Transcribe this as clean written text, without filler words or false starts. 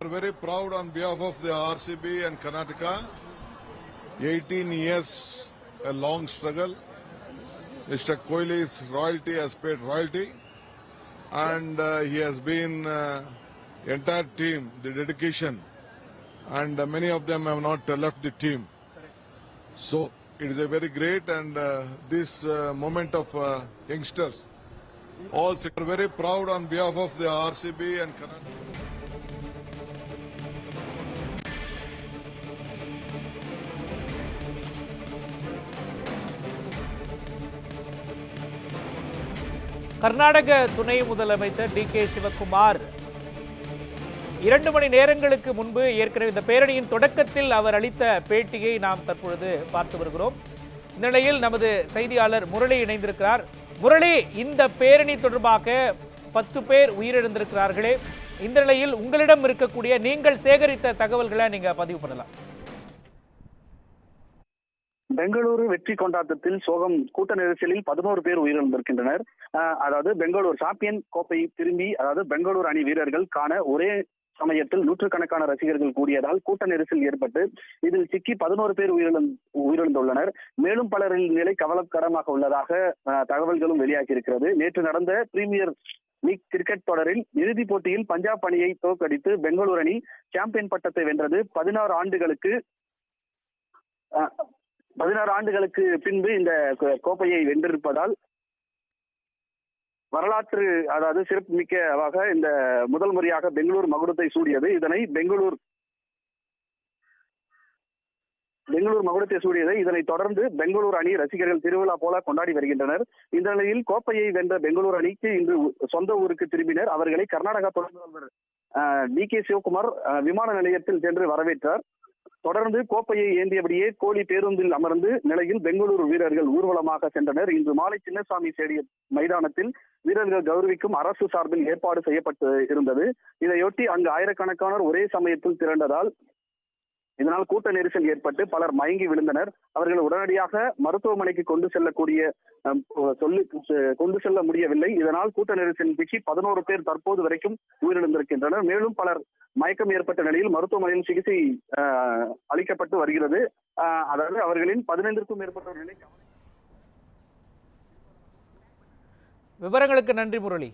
We are very proud on behalf of the RCB and Karnataka. 18 years, a long struggle. Mr. Kohli's royalty has paid royalty, and he has been entire team, the dedication, and many of them have not left the team. So it is a very great and this moment of youngsters. All are very proud on behalf of the RCB and Karnataka. Karnataka துணை முதலமைச்சர் DK. Sivakumar 2 மணி நேரங்களுக்கு முன்பு ஏற்கனவே இந்த பேரணியின் தொடக்கத்தில் அவர் அளித்த பேட்டியை நாம் தற்பொழுது பார்த்து வருகிறோம். இந்த நிலையில் நமது செய்தியாளர் முரளி இணைந்திருக்கிறார். முரளி, இந்த பேரணி தொடர்பாக 10 பேர் உயிரிழந்திருக்கிறார்களே, இந்த நிலையில் உங்களிடம் இருக்கக்கூடிய நீங்கள் சேகரித்த தகவல்களை நீங்க பதிவு பண்ணலாம். பெங்களூரு வெற்றி கொண்டாட்டத்தில் சோகம் கூட்ட நெரிசலில் 11 பேர் உயிரிழந்திருக்கின்றனர். அதாவது பெங்களூர் சாம்பியன் கோப்பை திரும்பி, அதாவது பெங்களூர் அணி வீரர்கள் காண ஒரே சமயத்தில் நூற்றுக்கணக்கான ரசிகர்கள் கூடியதால் கூட்ட நெரிசல் ஏற்பட்டு இதில் சிக்கி 11 பேர் உயிரிழந்துள்ளனர். மேலும் பலரின் நிலை கவலைக்கிடமாக உள்ளதாக தகவல்களும் வெளியாகி இருக்கிறது. நேற்று நடந்த பிரீமியர் லீக் கிரிக்கெட் தொடரில் இறுதிப் போட்டியில் பஞ்சாப் அணியை தோற்கடித்து பெங்களூர் அணி சாம்பியன் பட்டத்தை வென்றது. 16 ஆண்டுகளுக்கு பின்பு இந்த கோப்பையை வென்றிருப்பதால் வரலாற்று, அதாவது சிறப்பு மிக்கவாக இந்த முதல் முறையாக பெங்களூர் மகுடத்தை சூடியது. இதனை பெங்களூர் மகுடத்தை சூடியது. இதனைத் தொடர்ந்து பெங்களூர் அணி ரசிகர்கள் திருவிழா போல கொண்டாடி வருகின்றனர். இந்த நிலையில் கோப்பையை வென்ற பெங்களூர் அணிக்கு இன்று சொந்த ஊருக்கு திரும்பினர். அவர்களை கர்நாடகா துணை முதல்வர் டி.கே. சிவக்குமார் விமான நிலையத்தில் சென்று வரவேற்றார். தொடர்ந்து கோப்பையை ஏந்தியபடியே கோலி பேருந்தில் அமர்ந்து நிலையில் பெங்களூரு வீரர்கள் ஊர்வலமாக சென்றனர். இன்று மாலை சின்னசாமி ஸ்டேடியம் மைதானத்தில் வீரர்கள் கௌரவிக்கும் அரசு சார்பில் ஏற்பாடு செய்யப்பட்டு இருந்தது. இதையொட்டி அங்கு ஆயிரக்கணக்கானோர் ஒரே சமயத்தில் திரண்டதால் இதனால் கூட்ட நெரிசல் ஏற்பட்டு பலர் மயங்கி விழுந்தனர். அவர்கள் உடனடியாக மருத்துவமனைக்கு கொண்டு செல்ல முடியவில்லை. இதனால் கூட்ட நெரிசலில் சிக்கி 11 பேர் தற்போது வரைக்கும் உயிரிழந்திருக்கின்றனர். மேலும் பலர் மயக்கம் ஏற்பட்ட நிலையில் மருத்துவமனையில் சிகிச்சை அளிக்கப்பட்டு வருகிறது. அதாவது அவர்களின் 15க்கும் மேற்பட்டோர் நிலை. விவரங்களுக்கு நன்றி முரளி.